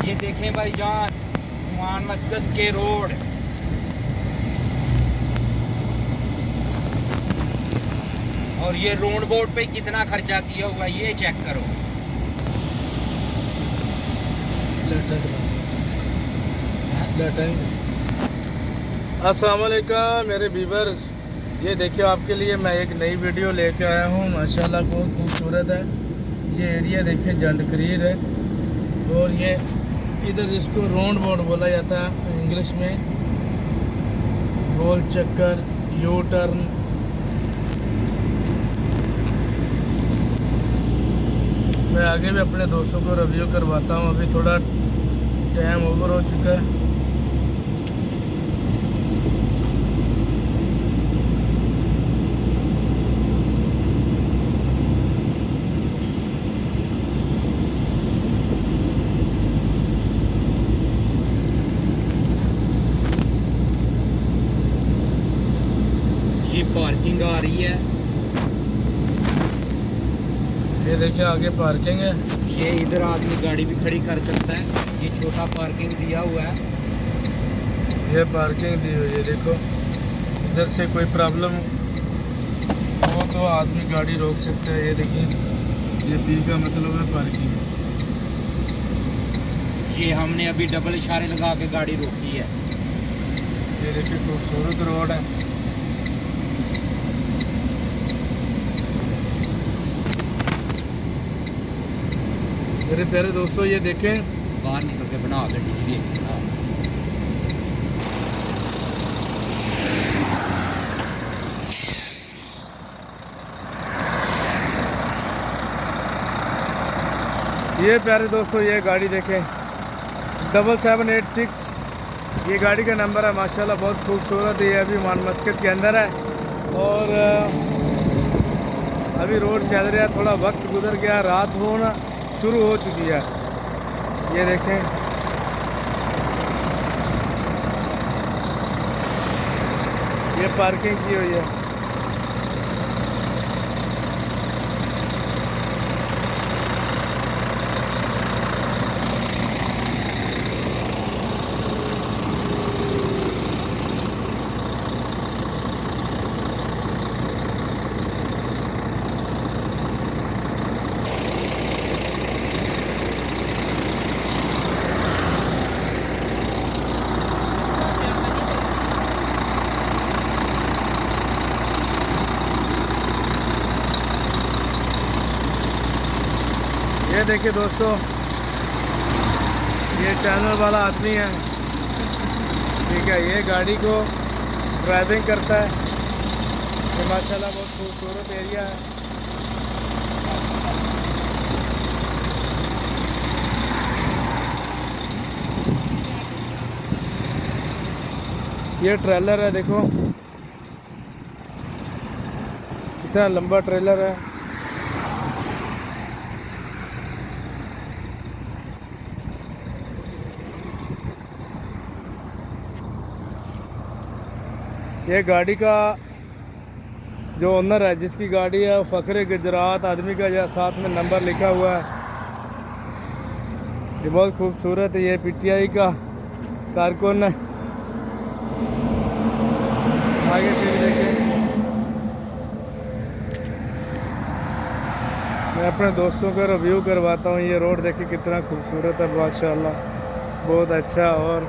ये देखें भाईजान, नुमान मस्जिद के रोड। और ये रोड बोर्ड पे कितना खर्चा किया हुआ ये चेक करो। अस्सलाम वालेकुम मेरे व्यूअर्स, ये देखिए आपके लिए मैं एक नई वीडियो लेके आया हूँ। माशाल्लाह बहुत खूबसूरत है। ये एरिया देखिए जंडकरीर है और ये इधर जिसको राउंड बोर्ड बोला जाता है इंग्लिश में, गोल चक्कर, यू टर्न। मैं आगे भी अपने दोस्तों को रिव्यू करवाता हूँ। अभी थोड़ा टाइम ओवर हो चुका है। ये पार्किंग आ रही है। ये देखिए आगे पार्किंग है। ये इधर आदमी गाड़ी भी खड़ी कर सकता है। ये छोटा पार्किंग दिया हुआ है। ये पार्किंग दी हुई है। देखो इधर से कोई प्रॉब्लम हो तो आदमी गाड़ी रोक सकता है। ये देखिए ये पी का मतलब है पार्किंग। ये हमने अभी डबल इशारे लगा के गाड़ी रोकी है। ये देखिए खूबसूरत रोड है। मेरे प्यारे दोस्तों ये देखें, बाहर निकल के बना गड्डी की देख। ये प्यारे दोस्तों ये गाड़ी देखें 7786। ये गाड़ी का नंबर है। माशाल्लाह बहुत खूबसूरत। ये अभी मान मस्जिद के अंदर है और अभी रोड चल रहा है। थोड़ा वक्त गुजर गया, रात होना शुरू हो चुकी है। ये देखें ये पार्किंग की हुई है। ये देखिए दोस्तों, ये चैनल वाला आदमी है, ठीक है। ये गाड़ी को ड्राइविंग करता है। ये माशाल्लाह बहुत खूबसूरत एरिया है। ये ट्रेलर है, देखो कितना लंबा ट्रेलर है। ये गाड़ी का जो ओनर है, जिसकी गाड़ी है, फ़ख्र गुजरात आदमी का या साथ में नंबर लिखा हुआ है। ये बहुत खूबसूरत है। ये पीटीआई का कारकुन है। आगे फिर देखें, मैं अपने दोस्तों का रिव्यू करवाता हूँ। ये रोड देखिए कितना खूबसूरत है माशाल्लाह, बहुत अच्छा। और